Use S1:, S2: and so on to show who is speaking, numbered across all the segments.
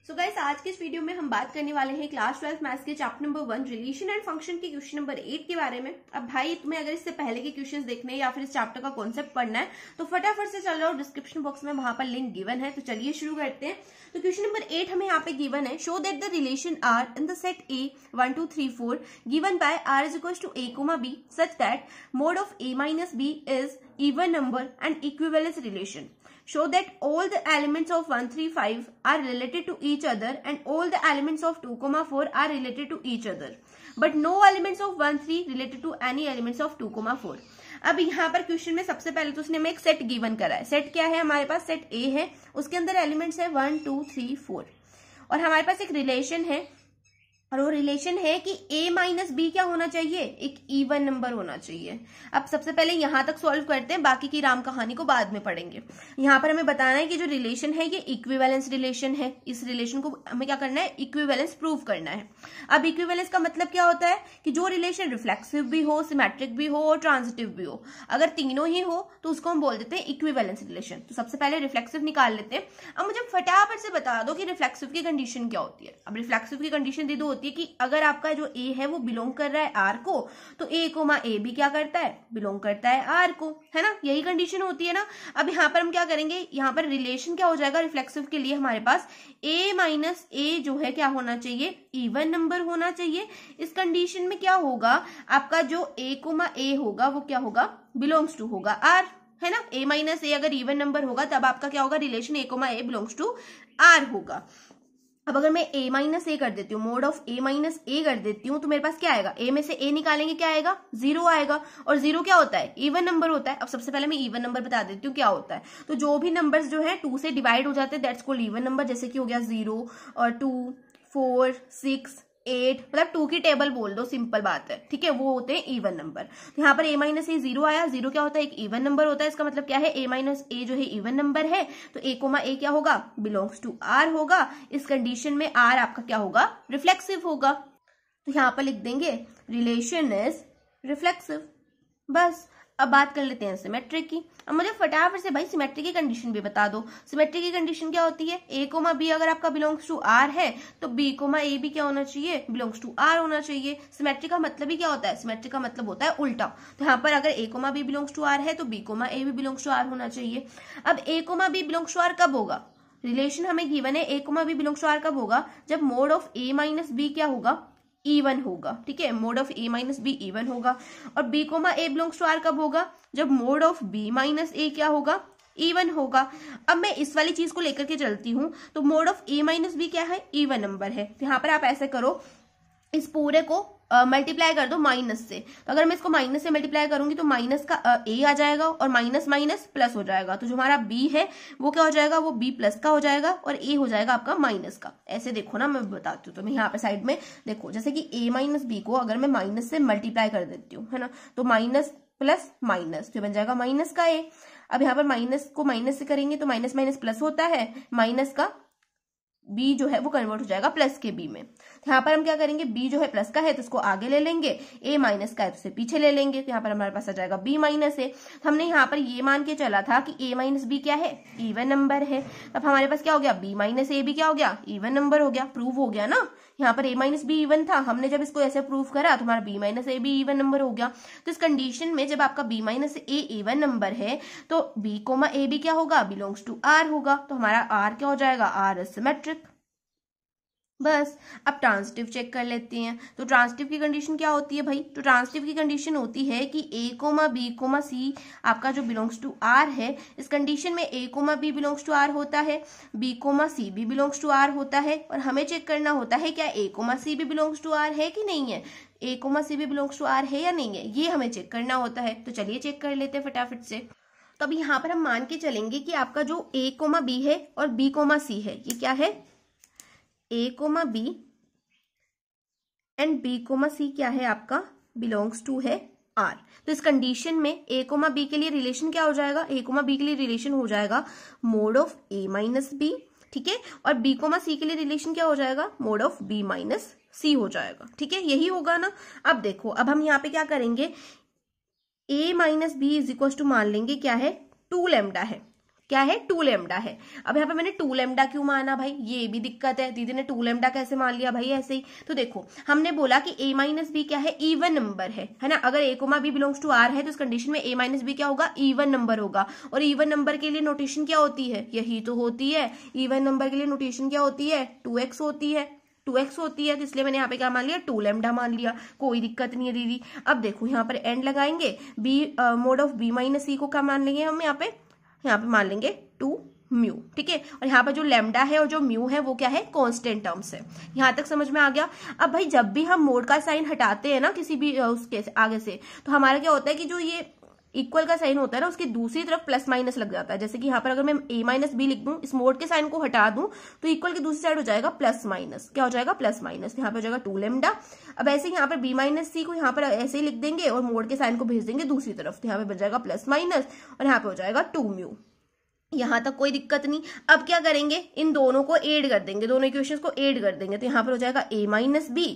S1: So guys, आज के इस वीडियो में हम बात करने वाले हैं क्लास 12 मैथ्स के chapter number 1 relation and function के क्वेश्चन नंबर 8 के बारे में। अब भाई तुम्हें अगर इससे पहले के क्वेश्चंस देखने हैं या फिर इस चैप्टर का कॉन्सेप्ट पढ़ना है तो फटाफट से चल जाओ, डिस्क्रिप्शन बॉक्स में वहां पर लिंक गिवन है। तो चलिए शुरू करते हैं। तो क्वेश्चन नंबर 8 हमें यहाँ पे गिवन है, show that the relation are in the set a 1 2 3 4 given by r is equal to a comma b such that mod of a minus b is even number and equivalence relation. Show that all the elements of 1 3 5 are related to each other and all the elements of 2 4 are related to each other, but no elements of 1 3 related to any elements of 2 4. अब यहाँ पर question में सबसे पहले तो उसने हमें एक सेट गिवन करा है। सेट क्या है? हमारे पास सेट ए है, उसके अंदर एलिमेंट्स है 1 2 3 4 और हमारे पास एक रिलेशन है और वो रिलेशन है कि a माइनस बी क्या होना चाहिए? एक इवन नंबर होना चाहिए। अब सबसे पहले यहां तक सॉल्व करते हैं, बाकी की राम कहानी को बाद में पढ़ेंगे। यहां पर हमें बताना है कि जो रिलेशन है ये इक्विवेलेंस रिलेशन है। इस रिलेशन को हमें क्या करना है? इक्विवेलेंस प्रूव करना है। अब इक्विवेलेंस का मतलब क्या होता है कि जो रिलेशन रिफ्लेक्सिव भी हो, सिमेट्रिक भी हो और ट्रांजिटिव भी हो, अगर तीनों ही हो तो उसको हम बोल देते हैं इक्विवेलेंस रिलेशन। तो सबसे पहले रिफ्लेक्सिव निकाल लेते हैं। अब मुझे फटाफट से बता दो कि रिफ्लेक्सिव की कंडीशन क्या होती है। अब रिफ्लेक्सिव की कंडीशन दे दो होती है कि अगर आपका जो ए है वो बिलोंग कर रहा है आर को, तो ए कोमा ए भी क्या करता है? बिलोंग करता है आर को, है ना? यही कंडीशन होती है ना। अब यहां पर हम क्या करेंगे? यहां पर रिलेशन क्या हो जाएगा रिफ्लेक्सिव के लिए? हमारे पास ए माइनस ए जो है क्या होना चाहिए? इवन नंबर होना चाहिए। इस कंडीशन में क्या होगा? आपका जो ए कोमा ए होगा वो क्या होगा? बिलोंग्स टू होगा आर, है ना? ए माइनस ए अगर इवन नंबर होगा तब आपका क्या होगा? Relation a comma a belongs to r होगा। अब अगर मैं a माइनस ए कर देती हूँ, मोड ऑफ a माइनस ए कर देती हूँ, तो मेरे पास क्या आएगा? a में से a निकालेंगे, क्या आएगा? 0 आएगा। और 0 क्या होता है? इवन नंबर होता है। अब सबसे पहले मैं इवन नंबर बता देती हूँ क्या होता है। तो जो भी नंबर्स जो है 2 से डिवाइड हो जाते हैं दैट्स कॉल्ड इवन नंबर। जैसे कि हो गया 0 और 2 4 6 8, मतलब 2 की टेबल बोल दो, सिंपल बात है, ठीक है? वो होते हैं इवन नंबर। तो यहाँ पर a माइनस ए 0 आया। 0 क्या होता है? एक इवन नंबर होता है। इसका मतलब क्या है? a माइनस ए जो है इवन नंबर है, तो a कोमा ए क्या होगा? बिलोंग्स टू r होगा। इस कंडीशन में r आपका क्या होगा? रिफ्लेक्सिव होगा। तो यहाँ पर लिख देंगे रिलेशन इज रिफ्लेक्सिव। बस। अब बात कर लेते हैं सिमेट्री की। अब मुझे फटाफट से भाई सिमेट्री की कंडीशन भी बता दो। सिमेट्री की कंडीशन क्या होती है? a कोमा बी अगर आपका बिलोंग्स टू r है तो b कोमा ए भी क्या होना चाहिए? बिलोंग्स टू r होना चाहिए। सिमेट्री का मतलब ही क्या होता है? सिमेट्री का मतलब होता है उल्टा। तो यहाँ पर अगर a comma b belongs to r है तो b कोमा ए भी बिलोंग्स टू r होना चाहिए। अब a comma b belongs to r कब होगा? रिलेशन हमें गिवन है a comma b belongs to r कब होगा? जब mod of a minus b क्या होगा? इवन होगा, ठीक है? Mod of a minus b even होगा। और b comma a belongs to r कब होगा? जब mod of b minus a क्या होगा? इवन होगा। अब मैं इस वाली चीज को लेकर के चलती हूं, तो mod of a minus b क्या है? इवन नंबर है। तो यहाँ पर आप ऐसे करो, इस पूरे को मल्टीप्लाई कर दो माइनस से। तो अगर मैं इसको माइनस से मल्टीप्लाई करूंगी तो माइनस का a आ जाएगा और माइनस माइनस प्लस हो जाएगा। तो जो हमारा b है वो क्या हो जाएगा? वो b प्लस का हो जाएगा और a हो जाएगा आपका माइनस का। ऐसे देखो ना, मैं बताती हूँ। तो मैं यहाँ पे साइड में देखो, जैसे कि a माइनस बी को अगर मैं माइनस से मल्टीप्लाई कर देती हूँ, है ना, तो माइनस प्लस माइनस जो बन जाएगा माइनस का a। अब यहाँ पर माइनस को माइनस से करेंगे तो माइनस माइनस प्लस होता है, माइनस का b जो है वो कन्वर्ट हो जाएगा प्लस के b में। यहाँ पर हम क्या करेंगे? b जो है प्लस का है तो इसको आगे ले लेंगे, a माइनस का है तो उसे पीछे ले लेंगे। तो यहाँ पर हमारे पास आ जाएगा b माइनस a। तो हमने यहाँ पर ये मान के चला था कि a माइनस बी क्या है? इवन नंबर है। अब हमारे पास क्या हो गया? b माइनस ए भी क्या हो गया? इवन नंबर हो गया। प्रूव हो गया ना। यहाँ पर a माइनस बी इवन था, हमने जब इसको ऐसे प्रूव करा तो हमारा b माइनस ए भी इवन नंबर हो गया। तो इस कंडीशन में जब आपका b माइनस ए इवन नंबर है तो b कोमा ए भी क्या होगा? बिलोंग्स टू r होगा। तो हमारा r क्या हो जाएगा? r is symmetric. बस। अब ट्रांजिटिव चेक कर लेते हैं। तो ट्रांजिटिव की कंडीशन क्या होती है भाई? तो ट्रांजिटिव की कंडीशन होती है कि a comma b comma c आपका जो बिलोंग्स टू r है, इस कंडीशन में a comma b belongs to r होता है, b कोमा c भी बिलोंग्स टू r होता है। और हमें चेक करना होता है क्या a कोमा c भी बिलोंग्स टू r है कि नहीं है? a कोमा c भी बिलोंग्स टू r है या नहीं है, ये हमें चेक करना होता है। तो चलिए चेक कर लेते हैं फटाफट से। तो अब यहाँ पर हम मान के चलेंगे कि आपका जो a कोमा b है और b कोमा c है, ये क्या है? a comma b and b comma c क्या है आपका? बिलोंग्स टू है r। तो इस कंडीशन में a कोमा b के लिए रिलेशन क्या हो जाएगा? a कोमा b के लिए रिलेशन हो जाएगा mod of a minus b, ठीक है? और b कोमा c के लिए रिलेशन क्या हो जाएगा? Mod of b minus c हो जाएगा, ठीक है? यही होगा ना। अब देखो, अब हम यहाँ पे क्या करेंगे? a minus b is equal to मान लेंगे क्या है? 2 लैम्डा है, क्या है, 2 लैम्डा है। अब यहाँ पे मैंने 2 लैम्डा क्यों माना भाई, ये भी दिक्कत है, दीदी ने 2 लैम्डा कैसे मान लिया भाई ऐसे ही। तो देखो हमने बोला कि a माइनस बी क्या है, इवन नंबर है ना। अगर a comma b belongs to r है तो इस कंडीशन में a माइनस बी क्या होगा, इवन नंबर होगा। और इवन नंबर के लिए नोटेशन क्या होती है, यही तो होती है, इवन नंबर के लिए नोटेशन क्या होती है, 2x होती है, 2x होती है। तो इसलिए मैंने यहाँ पे क्या मान लिया, 2 लैम्डा मान लिया, कोई दिक्कत नहीं है दीदी। अब देखो यहाँ पर एंड लगाएंगे, b mod of b minus C को क्या मान लेंगे हम, यहाँ पे मान लेंगे 2 म्यू, ठीक है। और यहाँ पर जो लैम्डा है और जो म्यू है वो क्या है, कांस्टेंट टर्म्स है। यहाँ तक समझ में आ गया। अब भाई जब भी हम मोड का साइन हटाते हैं ना किसी भी उसके आगे से, तो हमारा क्या होता है कि जो ये इक्वल का साइन होता है ना, उसकी दूसरी तरफ प्लस माइनस लग जाता है। जैसे कि यहाँ पर अगर मैं a माइनस बी लिख दूं, इस मोड के साइन को हटा दूं, तो इक्वल की दूसरी साइड हो जाएगा प्लस माइनस, क्या हो जाएगा, प्लस माइनस। यहाँ पे हो जाएगा 2 लैम्डा। अब ऐसे ही यहाँ पर b माइनस सी को यहाँ पर ऐसे ही लिख देंगे और मोड के साइन को भेज देंगे दूसरी तरफ, तो यहाँ पे बन जाएगा प्लस माइनस और यहाँ पे हो जाएगा 2 म्यू। यहाँ तक कोई दिक्कत नहीं। अब क्या करेंगे, इन दोनों को ऐड कर देंगे, दोनों इक्वेशंस को ऐड कर देंगे। तो यहाँ पर हो जाएगा a माइनस बी,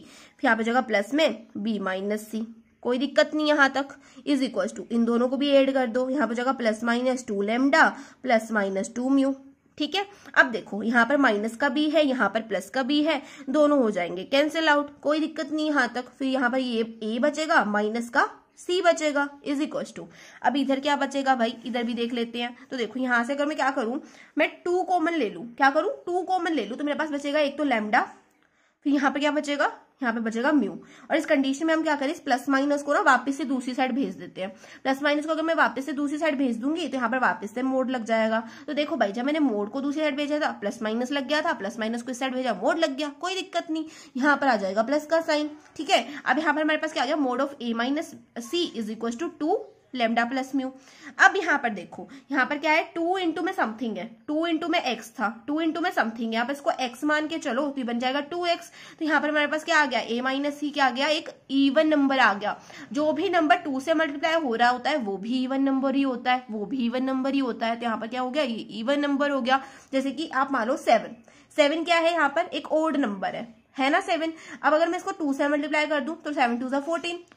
S1: फिर यहाँ पे हो जाएगा प्लस में b माइनस सी, कोई दिक्कत नहीं यहाँ तक, इज इक्वल टू इन दोनों को भी ऐड कर दो, यहाँ पे हो जाएगा plus minus 2 lambda plus minus 2 mu, ठीक है। अब देखो यहाँ पर माइनस का b है, यहाँ पर प्लस का b है, दोनों हो जाएंगे कैंसिल आउट, कोई दिक्कत नहीं यहाँ तक। फिर यहाँ पर ये a बचेगा, माइनस का c बचेगा, इज इक्वल टू, अब इधर क्या बचेगा भाई, इधर भी देख लेते हैं। तो देखो यहाँ से अगर मैं क्या करूं, मैं 2 कॉमन ले लूं, क्या करूं, 2 कॉमन ले लूं, तो मेरे पास बचेगा एक तो लैम्डा, फिर यहाँ पे क्या बचेगा, यहाँ पे बचेगा म्यू। और इस कंडीशन में हम क्या करें, इस प्लस माइनस को ना वापस से दूसरी साइड भेज देते हैं। प्लस माइनस को अगर मैं वापस से दूसरी साइड भेज दूंगी तो यहाँ पर वापस से मोड लग जाएगा। तो देखो भाई जब मैंने मोड को दूसरी साइड भेजा था प्लस माइनस लग गया था, प्लस माइनस को इस साइड भेजा मोड लग गया, कोई दिक्कत नहीं, यहाँ पर आ जाएगा प्लस का साइन, ठीक है। अब यहाँ पर हमारे पास क्या आ गया, mod of a minus C is equal to 2 lambda plus mu. अब यहाँ पर देखो, यहाँ पर क्या है, 2 इंटू में समथिंग है, 2 इंटू में x था, 2 इंटू में समथिंग, यहाँ पर इसको x मान के चलो तो बन जाएगा 2x। तो यहाँ पर हमारे पास क्या आ गया, a माइनस सी क्या आ गया, एक इवन नंबर आ गया। जो भी नंबर 2 से मल्टीप्लाई हो रहा होता है वो भी इवन नंबर ही होता है, वो भी इवन नंबर ही होता है। तो यहाँ पर क्या हो गया, ये इवन नंबर हो गया। जैसे कि आप मान लो 7 क्या है, यहाँ पर एक ओड नंबर है ना 7। अब अगर मैं इसको 2 से मल्टीप्लाई कर दूं तो 7 2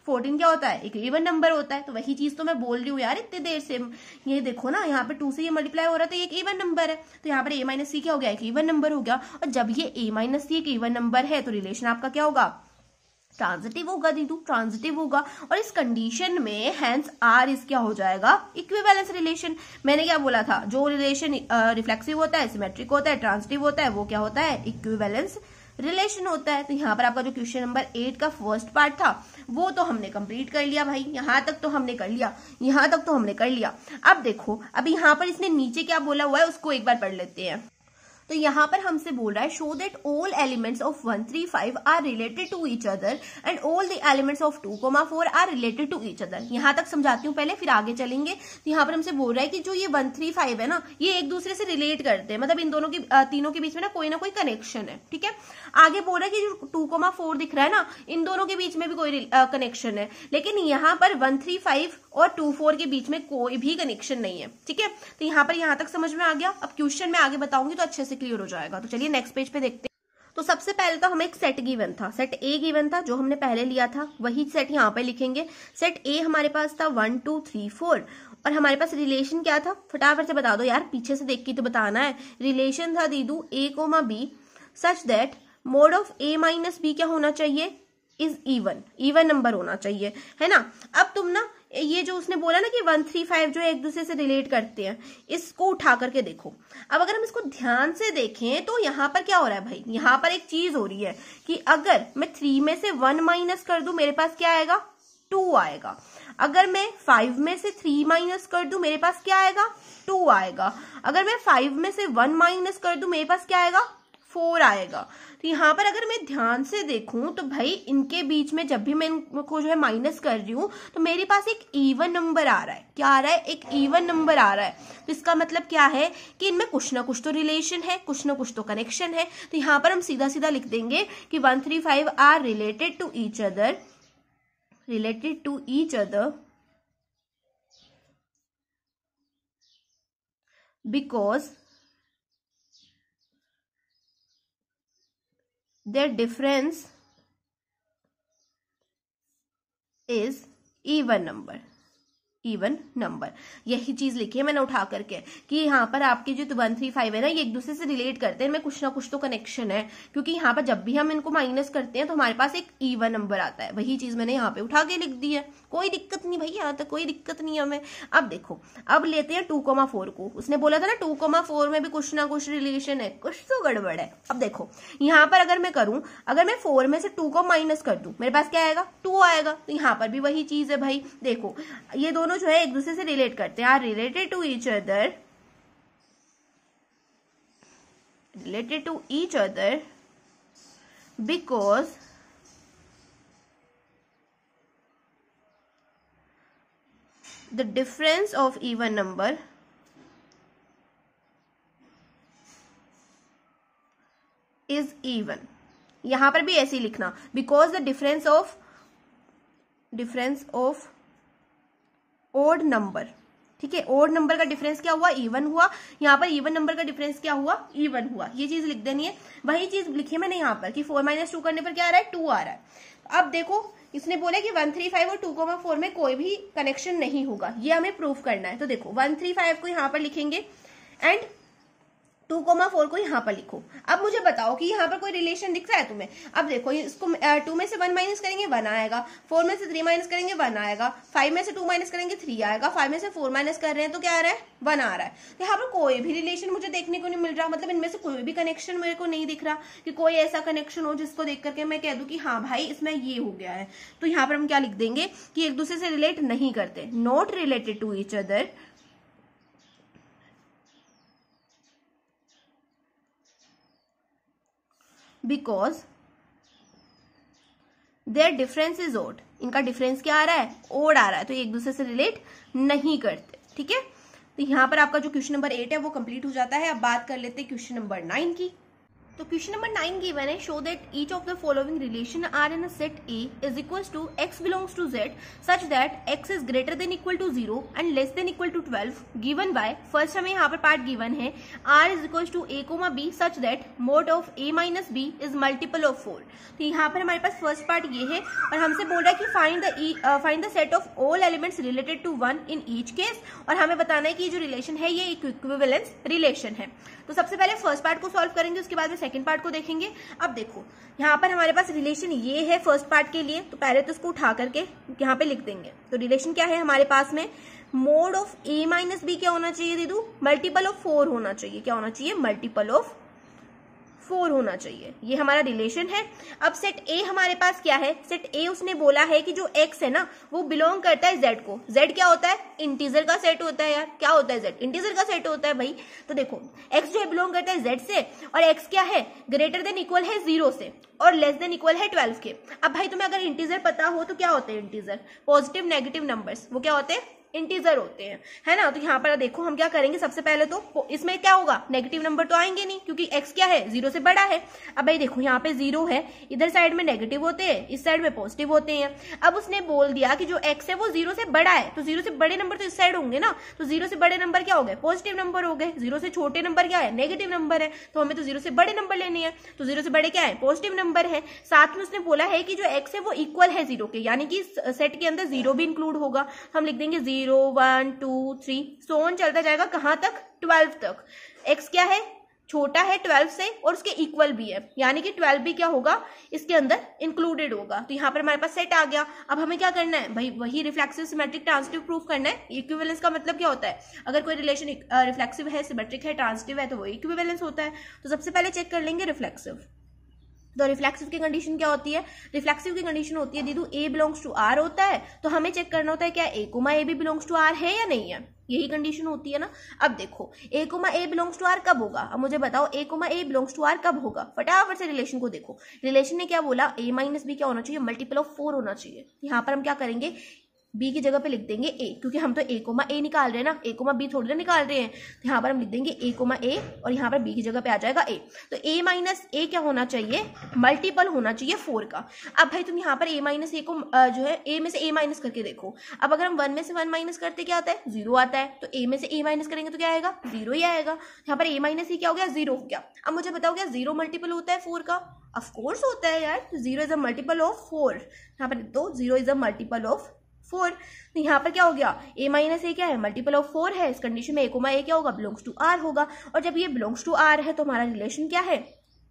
S1: 14 क्या होता है, एक इवन नंबर होता है। तो वही चीज तो मैं बोल रही हूँ यार इतनी देर से, ये देखो ना यहाँ पे 2 से ये मल्टीप्लाई हो रहा है तो ये एक इवन नंबर है। तो यहाँ पर a माइनस सी क्या हो गया, एक इवन नंबर हो गया। और जब ये a माइनस सी एक इवन नंबर है तो रिलेशन आपका क्या होगा, ट्रांजिटिव होगा दीदू, ट्रांजिटिव होगा। और इस कंडीशन में हैंस आर इस क्या हो जाएगा, इक्विवेलेंस रिलेशन। मैंने क्या बोला था, जो रिलेशन रिफ्लेक्सिव होता है, सिमेट्रिक होता है, ट्रांजिटिव होता है, वो क्या होता है, इक्विवेलेंस रिलेशन होता है। तो यहाँ पर आपका जो क्वेश्चन नंबर 8 का फर्स्ट पार्ट था वो तो हमने कंप्लीट कर लिया भाई, यहाँ तक तो हमने कर लिया, यहाँ तक तो हमने कर लिया। अब देखो, अब यहाँ पर इसने नीचे क्या बोला हुआ है उसको एक बार पढ़ लेते हैं। तो यहाँ पर हमसे बोल रहा है, show that all elements of 1 3 5 are related to each other and all the elements of 2 4 are related to each other. यहाँ तक समझाती हूँ पहले, फिर आगे चलेंगे। तो यहाँ पर हमसे बोल रहा है कि जो ये 1 3 5 है ना, ये एक दूसरे से रिलेट करते हैं, मतलब इन दोनों की तीनों के बीच में ना कोई कनेक्शन है, ठीक है। आगे बोल रहा है कि जो 2 4 दिख रहा है ना, इन दोनों के बीच में भी कोई कनेक्शन है, लेकिन यहाँ पर 1 3 5 और 2 4 के बीच में कोई भी कनेक्शन नहीं है, ठीक है। तो यहाँ पर यहाँ तक समझ में आ गया। अब क्वेश्चन में आगे बताऊंगी तो अच्छे से क्लियर हो जाएगा। तो चलिए नेक्स्ट पेज पे देखते हैं। तो सबसे पहले तो हमें एक सेट गिवन था, सेट ए गिवन था जो हमने पहले लिया था, वही सेट यहाँ पे लिखेंगे। सेट ए हमारे पास था 1 2 3 4 और हमारे पास रिलेशन क्या था, फटाफट से बता दो यार, पीछे से देख के तो बताना है। रिलेशन था दीदू a comma b such that mod of a minus b क्या होना चाहिए, इज इवन नंबर होना चाहिए, है ना। अब तुम ना ये जो उसने बोला ना कि 1 3 5 जो एक दूसरे से रिलेट करते हैं, इसको उठा करके देखो। अब अगर हम इसको ध्यान से देखें तो यहाँ पर क्या हो रहा है भाई, यहाँ पर एक चीज हो रही है कि अगर मैं 3 में से 1 माइनस कर दूं मेरे पास क्या आएगा, 2 आएगा। अगर मैं 5 में से 3 माइनस कर दूं मेरे पास क्या आएगा, 2 आएगा। अगर मैं 5 में से 1 माइनस कर दूं मेरे पास क्या आएगा, 4 आएगा। तो यहाँ पर अगर मैं ध्यान से देखूं तो भाई इनके बीच में जब भी मैं इनको जो है माइनस कर रही हूं तो मेरे पास एक इवन नंबर आ रहा है, क्या आ रहा है, एक इवन नंबर आ रहा है। तो इसका मतलब क्या है कि इनमें कुछ ना कुछ तो रिलेशन है, कुछ ना कुछ तो कनेक्शन है। तो यहाँ पर हम सीधा सीधा लिख देंगे कि 1 3 5 are related to each other because their difference is even number, even number. यही चीज लिखी है मैंने उठा करके कि यहाँ पर आपके जो 135 है ना, ये एक दूसरे से रिलेट करते हैं, इनमें कुछ ना कुछ तो कनेक्शन है, क्योंकि यहाँ पर जब भी हम इनको माइनस करते हैं तो हमारे पास एक इवन नंबर आता है। वही चीज मैंने यहाँ पे उठा के लिख दी है, कोई दिक्कत नहीं भाई, यहाँ तक कोई दिक्कत नहीं है हमें। अब देखो, अब लेते हैं 2,4 को। उसने बोला था ना 2,4 में भी कुछ ना कुछ रिलेशन है, कुछ तो गड़बड़ है। अब देखो यहाँ पर अगर मैं करूं, अगर मैं 4 में से 2 को माइनस कर दूं, मेरे पास क्या आएगा, 2 आएगा। तो यहाँ पर भी वही चीज है भाई, देखो ये दोनों जो है एक दूसरे से रिलेट करते हैं, are related to each other, related to each other because the difference of even number is even। यहां पर भी ऐसे ही लिखना, because the difference of odd number, ठीक है, ओड नंबर का डिफरेंस क्या हुआ, इवन हुआ। यहाँ पर इवन नंबर का डिफरेंस क्या हुआ, इवन हुआ। ये चीज लिख देनी है। वही चीज लिखी है मैंने यहाँ पर कि 4 - 2 करने पर क्या आ रहा है, 2 आ रहा है। अब देखो इसने बोला कि 135 और 2,4 में कोई भी कनेक्शन नहीं होगा, ये हमें प्रूफ करना है। तो देखो 135 को यहाँ पर लिखेंगे एंड 2,4 को यहाँ पर लिखो। अब मुझे बताओ कि यहाँ पर कोई रिलेशन दिख रहा है तुम्हें। अब देखो इसको 2 में से 1 माइनस करेंगे 1 आएगा, 4 में से 3 माइनस करेंगे 1 आएगा, 5 में से 2 माइनस करेंगे 3 आएगा, 5 में से 4 माइनस कर रहे हैं तो क्या आ रहा है, 1 आ रहा है। तो यहाँ पर कोई भी रिलेशन मुझे देखने को नहीं मिल रहा, मतलब इनमें से कोई भी कनेक्शन मेरे को नहीं दिख रहा कि कोई ऐसा कनेक्शन हो जिसको देख करके मैं कह दूं कि हाँ भाई इसमें ये हो गया है। तो यहाँ पर हम क्या लिख देंगे कि एक दूसरे से रिलेट नहीं करते, not related to each other because their difference is odd। इनका डिफरेंस क्या आ रहा है, ओड आ रहा है, तो ये एक दूसरे से रिलेट नहीं करते। ठीक है, तो यहाँ पर आपका जो क्वेश्चन नंबर 8 है वो कंप्लीट हो जाता है। अब बात कर लेते हैं क्वेश्चन नंबर 9 की। तो क्वेश्चन नंबर 9 गिवन है, show that each of the following relation are in a set a is equal to x belongs to z such that x is greater than equal to 0 and less than equal to 12 given by. First हमें यहाँ पर part given है r is equal to a, b such that mod of a minus b is multiple of 4। तो यहाँ पर हमारे पास first part ये है और हमसे बोल रहा है कि find the set of all elements related to 1 in each case, और हमें बताना है कि जो रिलेशन है ये इक्विवेलेंस रिलेशन है। तो सबसे पहले फर्स्ट पार्ट को सॉल्व करेंगे, उसके बाद में सेकंड पार्ट को देखेंगे। अब देखो यहाँ पर हमारे पास रिलेशन ये है फर्स्ट पार्ट के लिए, तो पहले तो इसको उठा करके यहाँ पे लिख देंगे। तो रिलेशन क्या है हमारे पास में, mod of a minus b क्या होना चाहिए दीदू, मल्टीपल ऑफ 4 होना चाहिए। क्या होना चाहिए, मल्टीपल ऑफ 4 होना चाहिए। ये हमारा रिलेशन है। अब सेट ए हमारे पास क्या है, सेट ए उसने बोला है कि जो x है ना वो बिलोंग करता है z को। z क्या होता है, इंटीजर का सेट होता है यार। क्या होता है, z इंटीजर का सेट होता है भाई। तो देखो x जो है बिलोंग करता है z से, और x क्या है, ग्रेटर देन इक्वल है 0 से और लेस देन इक्वल है 12 के। अब भाई तुम्हें अगर इंटीजर पता हो तो क्या होते हैं इंटीजर, पॉजिटिव नेगेटिव नंबर्स, वो क्या होते हैं, इंटीजर होते हैं, है ना। तो यहाँ पर देखो हम क्या करेंगे, सबसे पहले तो इसमें क्या होगा, नेगेटिव नंबर तो आएंगे नहीं क्योंकि x क्या है, 0 से बड़ा है। अब भाई देखो यहाँ पे 0 है, इधर साइड में नेगेटिव होते हैं, इस साइड में पॉजिटिव होते हैं। अब उसने बोल दिया कि जो x है वो 0 से बड़ा है, तो 0 से बड़े नंबर तो इस साइड होंगे ना, तो 0 से बड़े नंबर क्या हो गए, पॉजिटिव नंबर हो गए। 0 से छोटे नंबर क्या है, नेगेटिव नंबर है, तो हमें तो 0 से बड़े नंबर लेने हैं, तो 0 से बड़े क्या है, पॉजिटिव नंबर है। साथ में उसने बोला है कि जो x है वो इक्वल है 0 के, यानी कि सेट के अंदर 0 भी इंक्लूड होगा। हम लिख देंगे 0 1 2 3 सो ऑन चलता जाएगा, कहां तक, 12 तक। x क्या है, छोटा है 12 से और उसके इक्वल भी है, यानी कि 12 भी क्या होगा, इसके अंदर इंक्लूडेड होगा। तो यहाँ पर हमारे पास सेट आ गया। अब हमें क्या करना है भाई, वही रिफ्लेक्सिव सिमेट्रिक ट्रांजिटिव प्रूफ करना है। इक्विवेलेंस का मतलब क्या होता है, अगर कोई रिलेशन रिफ्लेक्सिव है, सिमेट्रिक है, ट्रांजिटिव है, तो वो इक्विवेलेंस होता है। तो सबसे पहले चेक कर लेंगे रिफ्लेक्सिव। तो रिफ्लेक्सिव की कंडीशन क्या होती है, रिफ्लेक्सिव की कंडीशन होती है दीदू a बिलोंग्स टू r होता है, तो हमें चेक करना होता है क्या a भी बिलोंग्स टू r है या नहीं है, यही कंडीशन होती है ना। अब देखो a बिलोंग्स टू r कब होगा, अब मुझे बताओ a बिलोंग्स टू r कब होगा। फटाफट से रिलेशन को देखो, रिलेशन ने क्या बोला, a माइनस बी क्या होना चाहिए, मल्टीपल ऑफ 4 होना चाहिए। यहाँ पर हम क्या करेंगे, b की जगह पे लिख देंगे a, क्योंकि हम तो a निकाल रहे हैं ना, a b थोड़ी ना निकाल रहे हैं। तो यहाँ पर हम लिख देंगे a और यहाँ पर b की जगह पे आ जाएगा a। तो a माइनस a क्या होना चाहिए, मल्टीपल होना चाहिए 4 का। अब भाई तुम यहाँ पर a माइनस a को जो है a में से a माइनस करके देखो। अब अगर हम 1 में से 1 माइनस करते क्या आता है, 0 आता है। तो a में से a माइनस करेंगे तो क्या आएगा, 0 ही आएगा। यहाँ पर a माइनस क्या हो गया, 0 हो गया। अब मुझे बताओ क्या 0 मल्टीपल होता है 4 का, ऑफ कोर्स होता है यार। 0 इज अ मल्टीपल ऑफ 4, यहाँ पर तो 0 इज अ मल्टीपल ऑफ 4। तो यहाँ पर क्या हो गया, a माइनस ए क्या है, मल्टीपल ऑफ 4 है। इस कंडीशन में a कोमा ए क्या होगा, बिलोंग्स टू r होगा। और जब ये बिलोंग्स टू r है तो हमारा रिलेशन क्या है,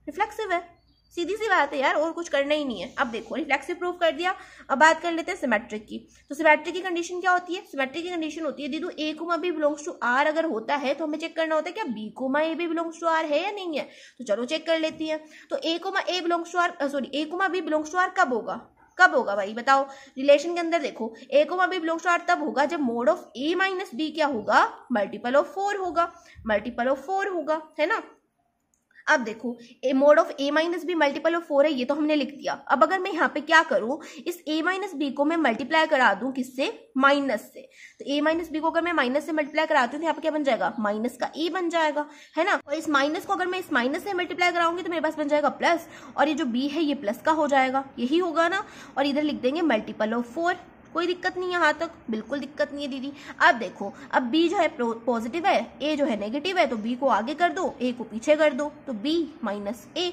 S1: रिफ्लेक्सिव है। सीधी सी बात है यार, और कुछ करना ही नहीं है। अब देखो रिफ्लेक्सिव प्रूफ कर दिया। अब बात कर लेते हैं सिमेट्रिक की। तो सिमेट्रिक की कंडीशन क्या होती है, सिमेट्रिक की कंडीशन होती है दीदू a comma b belongs to r अगर होता है तो हमें चेक करना होता है क्या b कोमा a भी बिलोंग्स टू r है या नहीं है। तो चलो चेक कर लेती है। तो a comma a belongs to r, sorry a comma b belongs to r कब होगा, कब होगा भाई बताओ। रिलेशन के अंदर देखो a comma b belongs to r तब होगा जब mod of a minus b क्या होगा, मल्टीपल ऑफ 4 होगा, मल्टीपल ऑफ 4 होगा, है ना। अब देखो A mod of a minus B multiple of 4 है, ये तो हमने लिख दिया। अब अगर मैं यहाँ पे क्या करूं, इस a माइनस बी को मैं मल्टीप्लाई करा दूं किससे, माइनस से। तो a माइनस बी को अगर मैं माइनस से मल्टीप्लाई कराती हूँ तो यहाँ पे क्या बन जाएगा, माइनस का a बन जाएगा, है ना। और इस माइनस को अगर मैं इस माइनस से मल्टीप्लाई कराऊंगी तो मेरे पास बन जाएगा प्लस, और ये जो b है ये प्लस का हो जाएगा, यही होगा ना। और इधर लिख देंगे मल्टीपल ऑफ 4। कोई दिक्कत नहीं है यहाँ तक, बिल्कुल दिक्कत नहीं है दीदी। अब देखो, अब b जो है पॉजिटिव है, a जो है नेगेटिव है, तो b को आगे कर दो, a को पीछे कर दो, तो b माइनस a।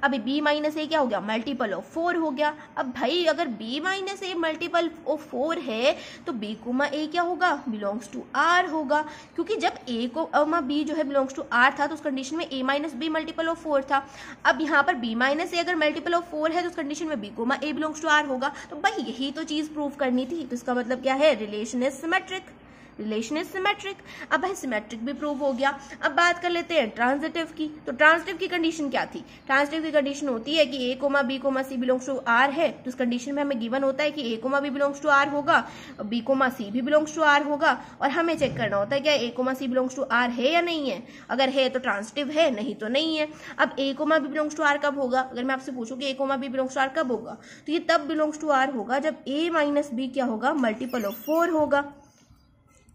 S1: अब b माइनस ए क्या हो गया, मल्टीपल ऑफ 4 हो गया। अब भाई अगर b minus A multiple of 4 है तो b कोमा a क्या होगा, बिलोंग्स टू r होगा। क्योंकि जब a कोमा b जो है बिलोंग्स टू r था तो उस कंडीशन में a minus b multiple of 4 था। अब यहाँ पर b माइनस ए अगर मल्टीपल ऑफ 4 है तो उस कंडीशन में b comma a belongs to r होगा। तो भाई यही तो चीज प्रूव करनी थी। तो इसका मतलब क्या है, relation is symmetric, relation is symmetric. अब भाई सिमेट्रिक भी प्रूव हो गया। अब बात कर लेते हैं ट्रांजिटिव की। तो ट्रांजिटिव की कंडीशन क्या थी, ट्रांजिटिव की कंडीशन होती है कि a comma b comma c belongs to r है। तो इस कंडीशन में हमें गिवन होता है कि a comma b belongs to r होगा, b कोमा c भी बिलोंग्स टू r होगा। और हमें चेक करना होता है क्या a comma c belongs to r है या नहीं है। अगर है तो ट्रांजिटिव है, नहीं तो नहीं है। अब a comma b belongs to r कब होगा, अगर मैं आपसे पूछूं कि a comma b belongs to r कब होगा, तो ये तब बिलोंग्स टू r होगा जब a माइनस b क्या होगा, मल्टीपल ऑफ 4 होगा,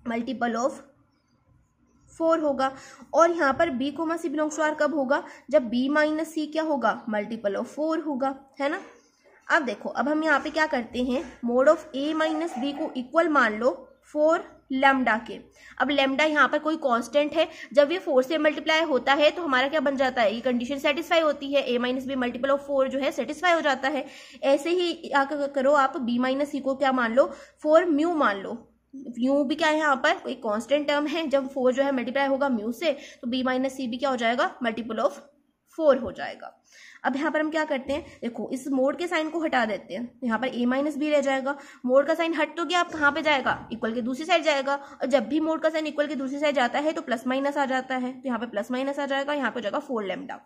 S1: मल्टीपल ऑफ 4 होगा। और यहाँ पर b comma c belongs to r कब होगा, जब b माइनस c क्या होगा, मल्टीपल ऑफ 4 होगा, है ना। अब देखो, अब हम यहाँ पे क्या करते हैं, mode of a minus b को इक्वल मान लो 4 लैम्डा के। अब लैम्डा यहाँ पर कोई कांस्टेंट है, जब ये 4 से मल्टीप्लाई होता है तो हमारा क्या बन जाता है, ये कंडीशन सेटिस्फाई होती है, a minus B multiple of 4 जो है सेटिस्फाई हो जाता है। ऐसे ही करो आप, b माइनस c को क्या मान लो, 4 म्यू मान लो। म्यू भी क्या है, यहाँ पर कोई कांस्टेंट टर्म है, जब 4 जो है मल्टीप्लाई होगा म्यू से तो b माइनस सी भी क्या हो जाएगा, मल्टीपल ऑफ 4 हो जाएगा। अब यहाँ पर हम क्या करते हैं, देखो इस मोड के साइन को हटा देते हैं, यहाँ पर a माइनस बी रह जाएगा। मोड का साइन हट तो गया, अब कहाँ पे जाएगा, इक्वल के दूसरी साइड जाएगा। और जब भी मोड का साइन इक्वल के दूसरी साइड जाता है तो प्लस माइनस आ जाता है, तो यहाँ पे प्लस माइनस आ जाएगा, यहाँ पे हो जाएगा 4 लैम्डा।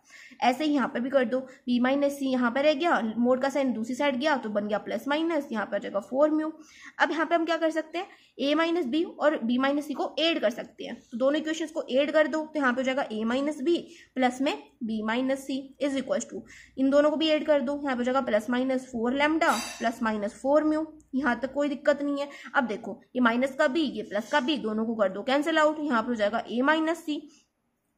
S1: ऐसे ही यहाँ पर भी कर दो, b माइनस सी यहाँ पर रह गया, मोड का साइन दूसरी साइड गया तो बन गया प्लस माइनस, यहाँ पर जाएगा 4 म्यू। अब यहाँ पे हम क्या कर सकते हैं, a माइनस बी और b माइनस सी को ऐड कर सकते हैं। तो दोनों इक्वेशंस को ऐड कर दो, तो यहाँ पे हो जाएगा a माइनस बी प्लस में b minus C is equal to, इन दोनों को भी ऐड कर दो, यहाँ पे हो जाएगा plus minus 4 lambda plus minus 4 mu. यहाँ तक कोई दिक्कत नहीं है। अब देखो ये माइनस का b, ये प्लस का b, दोनों को कर दो कैंसिल आउट, यहाँ पे हो जाएगा a minus C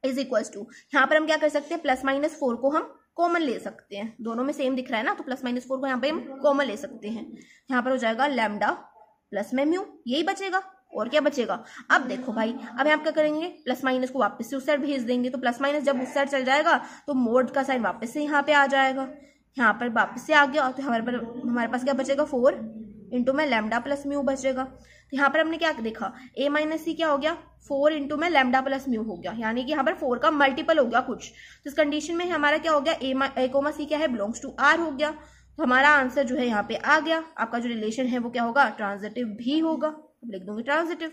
S1: is equal to, यहाँ पर हम क्या कर सकते हैं, प्लस माइनस 4 को हम कॉमन ले सकते हैं, दोनों में सेम दिख रहा है ना, तो प्लस माइनस 4 को यहाँ पे हम कॉमन ले सकते हैं। यहाँ पर हो जाएगा लैम्डा प्लस में म्यू, यही बचेगा, और क्या बचेगा। अब देखो भाई, अब यहाँ क्या करेंगे, प्लस माइनस को वापस से उस साइड भेज देंगे, तो प्लस माइनस जब उस साइड चल जाएगा तो मोड का साइन वापस से यहाँ पे आ जाएगा, यहाँ पर वापस से आ गया, तो हमारे पास क्या बचेगा, 4 इंटू में लैम्डा प्लस म्यू बचेगा। तो यहाँ पर हमने क्या देखा, a माइनस सी क्या हो गया, 4 इंटू में लैम्डा प्लस म्यू हो गया, यानी कि यहाँ पर 4 का मल्टीपल हो गया कुछ। तो इस कंडीशन में हमारा क्या हो गया, a कोमा सी क्या है, बिलोंग्स टू r हो गया। तो हमारा आंसर जो है यहाँ पे आ गया। आपका जो रिलेशन है वो क्या होगा, ट्रांजिटिव भी होगा, अब लिख दूंगी ट्रांजिटिव।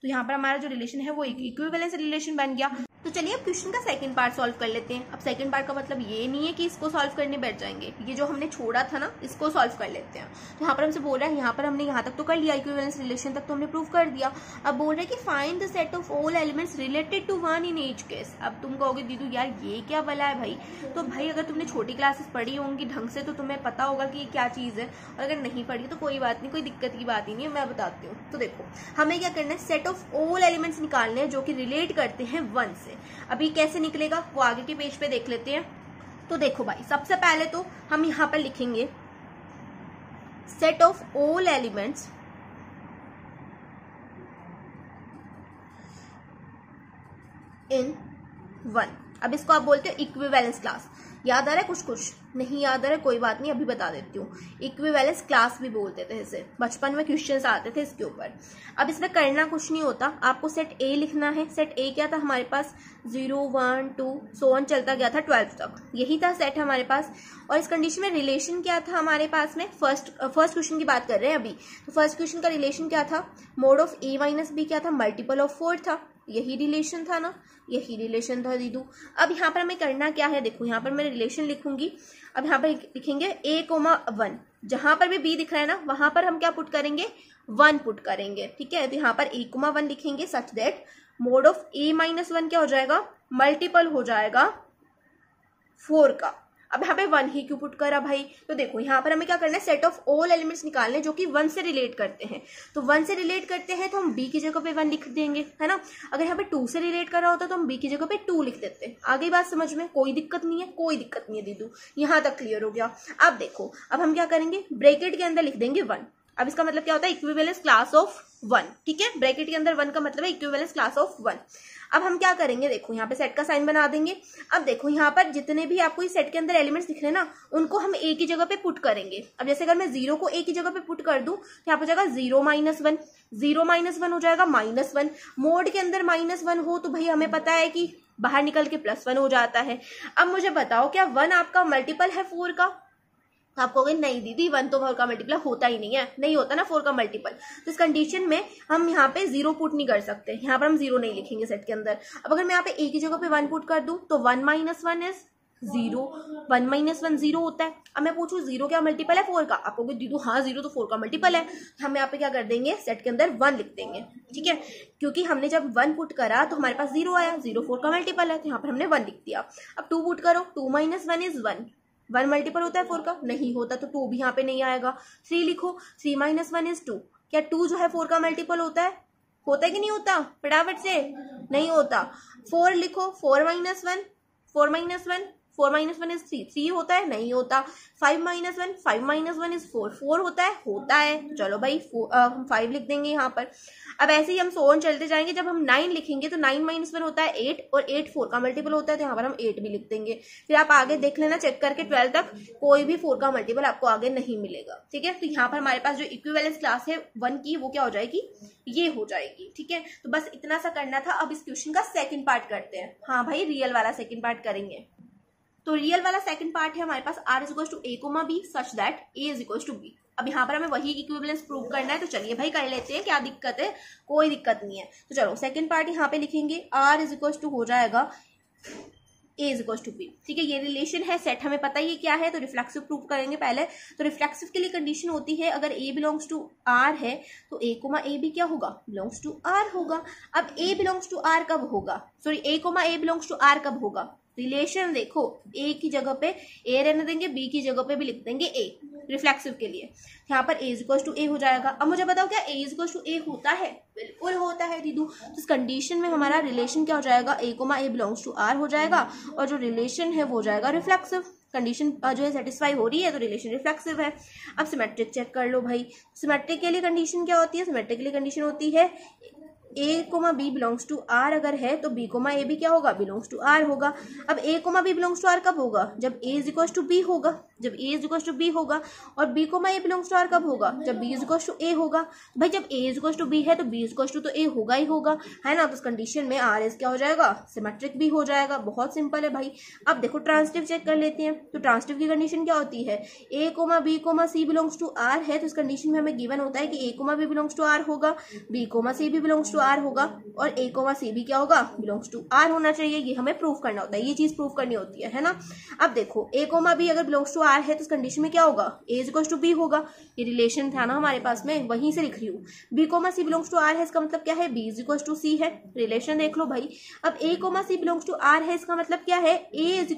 S1: तो यहाँ पर हमारा जो रिलेशन है वो एक इक्विवेलेंस रिलेशन बन गया। तो चलिए अब क्वेश्चन का सेकंड पार्ट सॉल्व कर लेते हैं। अब सेकंड पार्ट का मतलब ये नहीं है कि इसको सॉल्व करने बैठ जाएंगे, ये जो हमने छोड़ा था ना इसको सॉल्व कर लेते हैं। तो यहाँ पर हमसे बोल रहा है, यहाँ पर हमने यहाँ तक तो कर लिया, इक्विवेलेंस रिलेशन तक तो हमने प्रूव कर दिया। अब बोल रहा है कि find the set of all elements related to one in each case. अब तुम कहोगे दीदू यार ये क्या भला है भाई, तो भाई अगर तुमने छोटी क्लासेस पढ़ी होंगी ढंग से तो तुम्हें पता होगा कि ये क्या चीज है, और अगर नहीं पढ़ी तो कोई बात नहीं, कोई दिक्कत की बात ही नहीं है, मैं बताती हूँ। तो देखो हमें क्या करना है, सेट ऑफ ऑल एलिमेंट्स निकालने हैं जो कि रिलेट करते हैं 1 से। अभी कैसे निकलेगा वो आगे के पेज पे देख लेते हैं। तो देखो भाई, सबसे पहले तो हम यहां पर लिखेंगे set of all elements in 1। अब इसको आप बोलते हो इक्विवेलेंस क्लास, याद आ रहा है? कुछ कुछ नहीं याद आ रहा है, कोई बात नहीं, अभी बता देती हूँ। इक्विवेलेंस क्लास भी बोलते थे इसे, बचपन में क्वेश्चंस आते थे इसके ऊपर। अब इसमें करना कुछ नहीं होता, आपको सेट ए लिखना है। सेट ए क्या था हमारे पास? 0 1 2 सो ऑन चलता गया था 12 तक, यही था सेट हमारे पास। और इस कंडीशन में रिलेशन क्या था हमारे पास में? फर्स्ट क्वेश्चन की बात कर रहे हैं अभी, तो फर्स्ट क्वेश्चन का रिलेशन क्या था? Mod of a minus b क्या था? मल्टीपल ऑफ 4 था, यही रिलेशन था ना, यही रिलेशन था दीदू। अब यहाँ पर हमें करना क्या है? देखो यहाँ पर मैं रिलेशन लिखूंगी। अब यहाँ पर लिखेंगे a,1, जहां पर भी b दिख रहा है ना वहां पर हम क्या पुट करेंगे? 1 पुट करेंगे, ठीक है। तो यहाँ पर a,1 लिखेंगे सच दैट मोड ऑफ a-1 क्या हो जाएगा? मल्टीपल हो जाएगा 4 का। अब यहाँ पे 1 ही क्यों पुट करा भाई? तो देखो यहाँ पर हमें क्या करना है? सेट ऑफ ऑल एलिमेंट्स निकालने जो कि 1 से रिलेट करते हैं। तो 1 से रिलेट करते हैं तो हम b की जगह पे 1 लिख देंगे, है ना। अगर यहाँ पे 2 से रिलेट कर रहा होता तो हम b की जगह पे 2 लिख देते। आगे बात समझ में? कोई दिक्कत नहीं है, कोई दिक्कत नहीं है दीदू, यहाँ तक क्लियर हो गया। अब देखो, अब हम क्या करेंगे? ब्रैकेट के अंदर लिख देंगे 1। अब इसका मतलब क्या होता है? इक्विवेलेंस क्लास ऑफ 1, ठीक है। ब्रैकेट के अंदर 1 का मतलब है इक्विवेलेंस क्लास ऑफ 1। अब हम क्या करेंगे? देखो यहाँ पे सेट का साइन बना देंगे। अब देखो यहाँ पर जितने भी आपको इस सेट के अंदर एलिमेंट्स दिख रहे हैं ना, उनको हम ए की जगह पे पुट करेंगे। अब जैसे अगर मैं 0 को ए की जगह पे पुट कर दूं तो यहाँ पर जाएगा 0 -1, 0 -1 हो जाएगा -1। मोड के अंदर -1 हो तो भाई हमें पता है कि बाहर निकल के +1 हो जाता है। अब मुझे बताओ, क्या 1 आपका मल्टीपल है 4 का? आप कहोगे नहीं दीदी 1 तो 4 का मल्टीपल होता ही नहीं है, नहीं होता ना 4 का मल्टीपल। तो इस कंडीशन में हम यहाँ पे 0 पुट नहीं कर सकते, यहाँ पर हम 0 नहीं लिखेंगे सेट के अंदर। अब अगर मैं यहाँ पे ए की जगह पे 1 पुट कर दूं तो 1 - 1 इज 0, 1 - 1 0 होता है। अब मैं पूछूं 0 क्या मल्टीपल है 4 का? आप कहोगे दीदू हाँ 0 तो 4 का मल्टीपल है। हम यहाँ पे क्या कर देंगे? सेट के अंदर 1 लिख देंगे, ठीक है। क्योंकि हमने जब 1 पुट करा तो हमारे पास 0 आया, 0 4 का मल्टीपल है, तो यहाँ पर हमने 1 लिख दिया। अब 2 पुट करो, 2 - 1 इज 1, 1 मल्टीपल होता है 4 का? नहीं होता, तो 2 भी यहाँ पे नहीं आएगा। 3 लिखो, 3 - 1 इज 2, क्या 2 जो है 4 का मल्टीपल होता है? होता है कि नहीं होता? फटाफट से, नहीं होता। 4 लिखो, 4 - 1 4 - 1 4 - 1 इज 3, 3 होता है? नहीं होता। 5 - 1 5 - 1 इज 4, 4 होता है? होता है। चलो भाई हम 5 लिख देंगे यहाँ पर। अब ऐसे ही हम सो ऑन चलते जाएंगे। जब हम 9 लिखेंगे तो 9 - 1 होता है 8, और 8 4 का मल्टीपल होता है, तो यहाँ पर हम 8 भी लिख देंगे। फिर आप आगे देख लेना चेक करके 12 तक, कोई भी 4 का मल्टीपल आपको आगे नहीं मिलेगा, ठीक है। तो यहाँ पर हमारे पास जो इक्विवेलेंस क्लास है 1 की, वो क्या हो जाएगी? ये हो जाएगी, ठीक है। तो बस इतना सा करना था। अब इस क्वेश्चन का सेकंड पार्ट करते हैं। हाँ भाई, रियल वाला सेकंड पार्ट करेंगे। तो रियल वाला सेकंड पार्ट है हमारे पास r = a, b such that a = b। अब यहाँ पर हमें वही इक्विवेलेंस प्रूव करना है, तो चलिए भाई कर लेते हैं। क्या दिक्कत है? कोई दिक्कत नहीं है। तो चलो सेकंड पार्ट यहाँ पे लिखेंगे, r = हो जाएगा a = b, ठीक है। ये रिलेशन है, सेट हमें पता ही है क्या है, तो रिफ्लेक्सिव प्रूव करेंगे पहले। तो रिफ्लेक्सिव के लिए कंडीशन होती है, अगर a बिलोंग्स टू r है तो a, a क्या होगा? बिलोंग्स टू r होगा। अब a बिलोंग्स टू r कब होगा? Sorry, a, a belongs to r कब होगा? रिलेशन देखो, a की जगह पे a रहने देंगे, b की जगह पे भी लिख देंगे a, रिफ्लेक्सिव के लिए। यहाँ पर a = a हो जाएगा। अब मुझे बताओ, क्या a = a होता है? बिल्कुल होता है दीदू। तो इस कंडीशन में हमारा रिलेशन क्या हो जाएगा? a, a belongs to r हो जाएगा, और जो रिलेशन है वो हो जाएगा रिफ्लेक्सिव। कंडीशन जो है सेटिस्फाई हो रही है, तो रिलेशन रिफ्लेक्सिव है। अब सिमेट्रिक चेक कर लो भाई। सिमेट्रिक के लिए कंडीशन क्या होती है? सिमेट्रिक के लिए कंडीशन होती है a, b belongs to r अगर है तो b, a भी क्या होगा? बिलोंग्स टू r होगा। अब a, b belongs to r कब होगा? जब a = b होगा, जब a = b होगा। और b, a belongs to r कब होगा? जब b = a होगा। भाई जब a = b है तो b = a होगा ही होगा, है ना। तो इस कंडीशन में r इज क्या हो जाएगा? सिमेट्रिक भी हो जाएगा। बहुत सिंपल है भाई। अब देखो ट्रांसिटिव चेक कर लेते हैं। तो ट्रांसिटिव की कंडीशन क्या होती है? a, b, c belongs to r है, तो इस कंडीशन में हमें गिवन होता है कि a, b belongs to r होगा, b, c भी बिलोंग्स टू r होगा, और a, c भी क्या होगा? बिलोंग्स टू r होना चाहिए। ये हमें प्रूफ करना होता है, ये चीज प्रूफ करनी होती है ना। अब देखो a, b अगर बिलोंग्स टू r है तो इस कंडीशन में क्या होगा? a = b होगा। ये रिलेशन था ना हमारे पास में, वहीं से लिख रही हूँ। b, c belongs to r है, इसका मतलब क्या है? b = c है। रिलेशन देख लो भाई। अब a, c belongs to r है, इसका मतलब क्या है? a =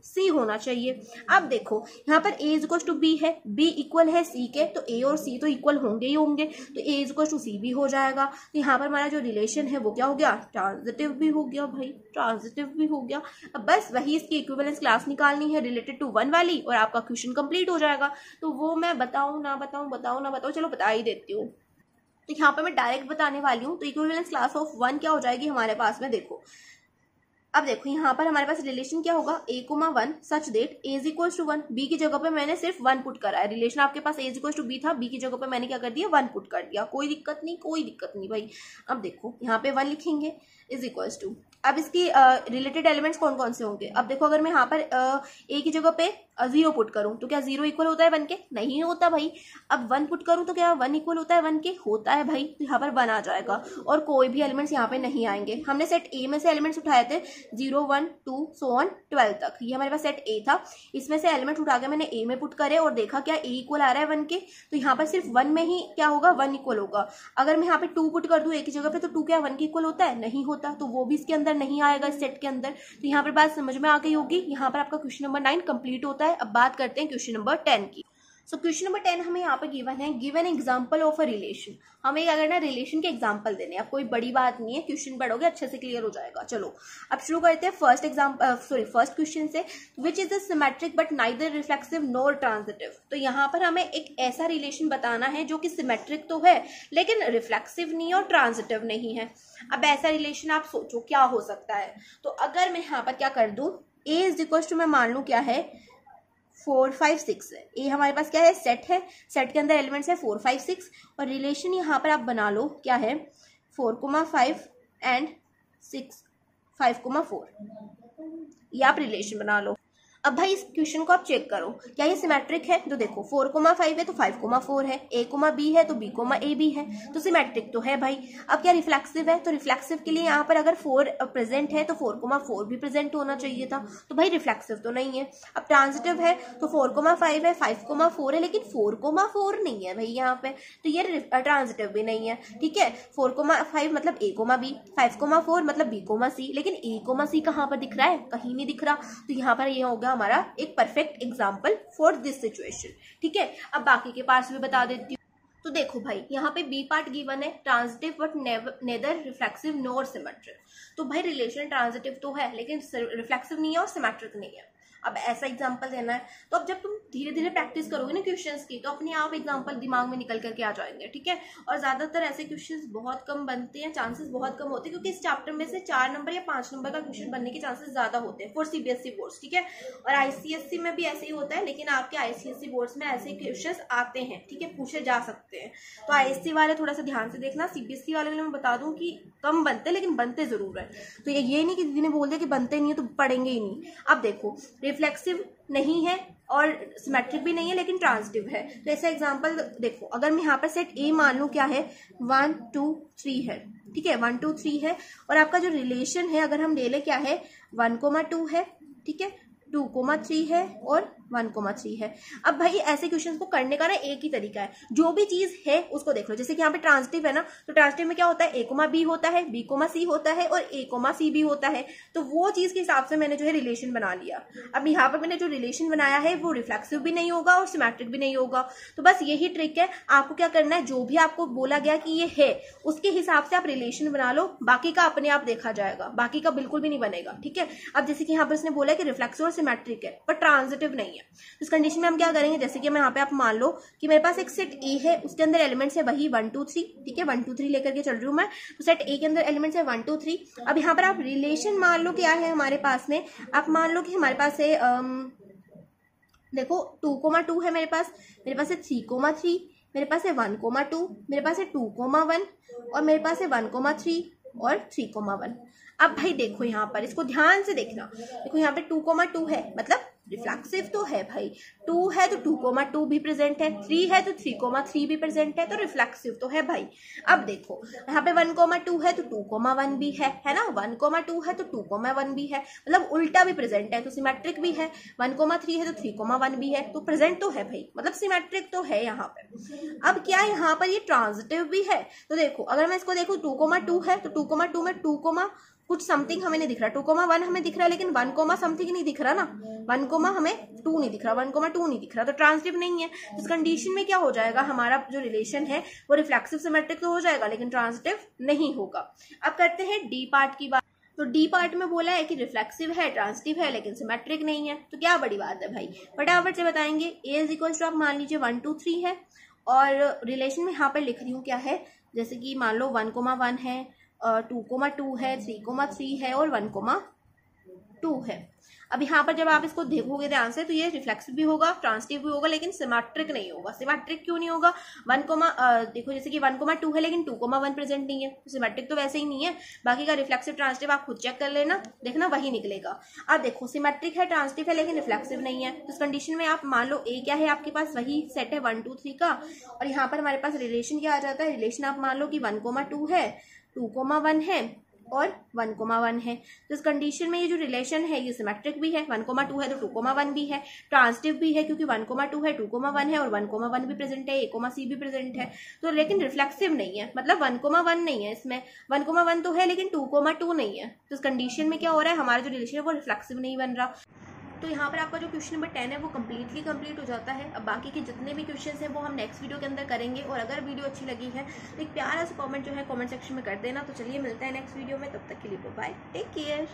S1: c होना चाहिए। अब देखो यहाँ पर a = b है, b इक्वल है c के, तो a और c तो इक्वल होंगे ही होंगे, तो a = c भी हो जाएगा। तो यहाँ पर हमारा जो रिलेशन है वो क्या हो गया? ट्रांजिटिव भी हो गया भाई, ट्रांजिटिव भी हो गया। अब बस वही इसकी इक्विवेलेंस क्लास निकालनी है रिलेटेड टू 1 वाली, और आपका क्वेश्चन कंप्लीट हो जाएगा। तो वो मैं बताऊं ना बताऊं, चलो बता ही देती हूँ। तो यहाँ पे मैं डायरेक्ट बताने वाली हूँ। तो इक्विवेलेंस क्लास ऑफ 1 क्या हो जाएगी हमारे पास में? देखो, अब देखो यहाँ पर हमारे पास रिलेशन क्या होगा, a, 1 such that a is equal to 1। b की जगह पे मैंने सिर्फ 1 पुट करा है। रिलेशन आपके पास a is equal to b था, b की जगह पे मैंने क्या कर दिया, 1 पुट कर दिया। कोई दिक्कत नहीं, कोई दिक्कत नहीं भाई। अब देखो यहाँ पे 1 लिखेंगे इज इक्वल टू, अब इसकी रिलेटेड एलिमेंट्स कौन कौन से होंगे। अब देखो अगर मैं यहाँ पर a की जगह पे 0 पुट करूं तो क्या 0 इक्वल होता है 1 के, नहीं होता भाई। अब 1 पुट करूं तो क्या 1 इक्वल होता है 1 के, होता है भाई। तो यहाँ पर 1 आ जाएगा और कोई भी एलिमेंट्स यहाँ पे नहीं आएंगे। हमने सेट ए में से एलिमेंट्स उठाए थे 0, 1, 2 सो ऑन 12 तक, ये हमारे पास सेट ए था। इसमें से एलिमेंट्स उठा के मैंने ए में पुट करे और देखा क्या ए इक्वल आ रहा है 1 के, तो यहाँ पर सिर्फ 1 में ही क्या होगा, 1 इक्वल होगा। अगर मैं यहाँ पे 2 पुट कर दूं ए की जगह पे तो 2 क्या 1 के इक्वल होता है, नहीं होता, तो वो भी इसके अंदर नहीं आएगा इस सेट के अंदर। तो यहाँ पर बात समझ में आ गई होगी। यहाँ पर आपका क्वेश्चन नंबर 9 कंप्लीट होता है। अब बात करते हैं क्वेश्चन नंबर 10 की। सो क्वेश्चन नंबर 10 हमें यहाँ पे गिवन है, given example of a relation. हमें क्या करना है, रिलेशन के एग्जांपल देने। अब कोई बड़ी बात नहीं है, क्वेश्चन पढ़ोगे अच्छे से क्लियर हो जाएगा। चलो अब शुरू करते हैं फर्स्ट क्वेश्चन से। Which is the symmetric but neither reflexive nor transitive. तो यहाँ पर हमें एक ऐसा रिलेशन बताना है जो कि सिमेट्रिक तो है लेकिन रिफ्लेक्सिव नहीं और ट्रांजिटिव नहीं है। अब ऐसा रिलेशन आप सोचो क्या हो सकता है। तो अगर मैं यहाँ पर क्या कर दूं, a इज इक्वल टू मैं मान लूं क्या है 4, 5, 6 है। ए हमारे पास क्या है, सेट है, सेट के अंदर एलिमेंट्स है 4, 5, 6 और रिलेशन यहाँ पर आप बना लो क्या है 4,5 एंड 6, 5,4 ये आप रिलेशन बना लो। अब भाई इस क्वेश्चन को आप चेक करो, क्या ये सिमेट्रिक है। तो देखो 4,5 है तो 5,4 है, a, b है तो b, a भी है, तो सिमेट्रिक तो है भाई। अब क्या रिफ्लेक्सिव है, तो रिफ्लेक्सिव के लिए यहाँ पर अगर 4 प्रेजेंट है तो 4,4 भी प्रेजेंट होना चाहिए था, तो भाई रिफ्लेक्सिव तो नहीं है। अब ट्रांजिटिव है तो 4,5 है, 5,4 है, लेकिन 4,4 नहीं है भाई यहाँ पे, तो ये ट्रांजिटिव भी नहीं है। ठीक है, 4,5 मतलब a, b, 5,4 मतलब b, c, लेकिन a, c कहाँ पर दिख रहा है, कहीं नहीं दिख रहा। तो यहाँ पर ये होगा हमारा एक perfect example for this situation. ठीक है, अब बाकी के पार्ट्स भी बता देती हूँ। तो देखो भाई यहाँ पे बी पार्ट गिवन है, transitive but neither reflexive nor symmetric. तो भाई रिलेशन ट्रांजिटिव तो है लेकिन रिफ्लेक्सिव नहीं है और सिमेट्रिक नहीं है। अब ऐसा एग्जांपल देना है, तो अब जब तुम धीरे धीरे प्रैक्टिस करोगे ना क्वेश्चंस की तो अपने आप एग्जांपल दिमाग में निकल करके आ जाएंगे। ठीक है, और ज्यादातर ऐसे क्वेश्चंस बहुत कम बनते हैं, चांसेस बहुत कम होते हैं, क्योंकि इस चैप्टर में से 4 नंबर या 5 नंबर का क्वेश्चन बनने के चांसेस ज्यादा होते हैं फॉर सीबीएसई बोर्ड्स। ठीक है, और आईसीएससी में भी ऐसे ही होता है, लेकिन आपके आईसीएससी बोर्ड्स में ऐसे क्वेश्चन आते हैं। ठीक है, पूछे जा सकते हैं, तो आईएससी वाले थोड़ा सा ध्यान से देखना। सीबीएसई वाले मैं बता दूं कि कम बनते लेकिन बनते जरूर है। तो ये नहीं कि दीदी ने बोल दिया कि बनते नहीं है तो पढ़ेंगे ही नहीं। अब देखो रिफ्लेक्सिव नहीं है और सिमेट्रिक भी नहीं है लेकिन ट्रांजिटिव है। तो ऐसा एग्जांपल देखो, अगर मैं यहाँ पर सेट ए मान लूं क्या है 1, 2, 3 है। ठीक है, 1, 2, 3 है और आपका जो रिलेशन है अगर हम ले ले क्या है 1,2 है। ठीक है, 2,3 है और 1,3 है। अब भाई ऐसे क्वेश्चंस को करने का ना एक ही तरीका है, जो भी चीज है उसको देख लो। जैसे कि यहाँ पे ट्रांजिटिव है ना, तो ट्रांजिटिव में क्या होता है a, b होता है, b, c होता है और a, c भी होता है। तो वो चीज के हिसाब से मैंने जो है रिलेशन बना लिया। अब यहाँ पर मैंने जो रिलेशन बनाया है वो रिफ्लेक्सिव भी नहीं होगा और सिमेट्रिक भी नहीं होगा। तो बस यही ट्रिक है, आपको क्या करना है, जो भी आपको बोला गया कि ये है उसके हिसाब से आप रिलेशन बना लो, बाकी का अपने आप देखा जाएगा, बाकी का बिल्कुल भी नहीं बनेगा। ठीक है, अब जैसे कि यहाँ पर उसने बोला कि रिफ्लेक्सिव और सिमेट्रिक है पर ट्रांजिटिव नहीं है, इस कंडीशन में हम क्या करेंगे, जैसे कि मैं यहाँ पे आप मान लो कि मेरे पास एक सेट ए है, उसके अंदर एलिमेंट्स है वही 1, 2, 3। ठीक है, 1, 2, 3 लेकर के चल रही हूँ मैं, तो सेट ए के अंदर एलिमेंट्स है 1, 2, 3। अब यहाँ पर आप रिलेशन मान लो क्या है हमारे पास में, आप मान लो कि हमारे पास है देखो 2,2 है मेरे पास है 3,3, मेरे पास है 1,2, मेरे पास है 2,1 और मेरे पास है 1,3 और 3,1। अब भाई देखो यहाँ पर इसको ध्यान से देखना, देखो यहाँ पे 2,2 है मतलब रिफ्लेक्सिव तो है भाई, 2 है तो 2,2 भी प्रेजेंट है, 3 है तो 3,3 भी प्रेजेंट है, तो रिफ्लेक्सिव तो है भाई। अब देखो यहाँ पे 1,2 है तो 2,1 भी है ना, 1,2 है तो 2,1 भी है, मतलब उल्टा भी प्रेजेंट है तो सिमेट्रिक भी है। 1,3 है तो 3,1 भी है, तो प्रेजेंट तो है भाई, मतलब सिमेट्रिक तो है यहाँ पे। अब क्या यहाँ पर ये ट्रांजिटिव भी है, तो देखो अगर मैं इसको देखूँ 2,2 है तो 2,2 में 2, कुछ समथिंग हमें नहीं दिख रहा, 2,1 हमें दिख रहा है लेकिन 1, समथिंग नहीं दिख रहा ना, 1, हमें 2 नहीं दिख रहा, 1,2 नहीं दिख रहा, तो ट्रांजिटिव नहीं है। इस कंडीशन में क्या हो जाएगा, हमारा जो रिलेशन है वो रिफ्लेक्सिव सिमेट्रिक तो हो जाएगा लेकिन ट्रांजिटिव नहीं होगा। अब करते हैं डी पार्ट की बात। तो डी पार्ट में बोला है कि रिफ्लेक्सिव है, ट्रांजिटिव है लेकिन सिमेट्रिक नहीं है, तो क्या बड़ी बात है भाई, फटाफट से बताएंगे। ए इज इक्वल टू आप मान लीजिए 1, 2, 3 है और रिलेशन में यहाँ पर लिख रही हूँ क्या है, जैसे कि मान लो 1,1 है, 2,2 है, 3,3 है और 1,4 2 है। अब यहाँ पर जब आप इसको देखोगे ध्यान से तो ये रिफ्लेक्सिव भी होगा, ट्रांसिटिव भी होगा, लेकिन सिमेट्रिक नहीं होगा। सिमेट्रिक क्यों नहीं होगा? देखो जैसे कि 1,2 है लेकिन 2,1 प्रेजेंट नहीं है, तो सिमेट्रिक तो वैसे ही नहीं है। बाकी का रिफ्लेक्सिव ट्रांसिटिव आप खुद चेक कर लेना, देखना वही निकलेगा। अब देखो सिमेट्रिक है, ट्रांसिटिव है, लेकिन रिफ्लेक्सिव नहीं है, तो इस कंडीशन में आप मान लो ए क्या है आपके पास, वही सेट है 1 2 3 का, और यहाँ पर हमारे पास रिलेशन क्या आ जाता है, रिलेशन आप मान लो कि 1,2 है, 2,1 है और 1,1 है। तो इस कंडीशन में ये जो रिलेशन है ये सिमेट्रिक भी है, 1,2 है तो 2,1 भी है, ट्रांसिटिव भी है क्योंकि 1,2 है, 2,1 है और 1,1 भी प्रेजेंट है, A, C भी प्रेजेंट है। तो लेकिन रिफ्लेक्सिव नहीं है, मतलब 1,1 नहीं है इसमें, 1,1 तो है लेकिन 2,2 नहीं है। तो इस कंडीशन में क्या हो रहा है, हमारा जो रिलेशन है वो रिफ्लेक्सिव नहीं बन रहा। तो यहाँ पर आपका जो क्वेश्चन नंबर 10 है वो कम्प्लीटली कंप्लीट हो जाता है। अब बाकी के जितने भी क्वेश्चंस हैं वो हम नेक्स्ट वीडियो के अंदर करेंगे। और अगर वीडियो अच्छी लगी है तो एक प्यारा सा कमेंट जो है कमेंट सेक्शन में कर देना। तो चलिए मिलते हैं नेक्स्ट वीडियो में, तब तक के लिए बाय, टेक केयर।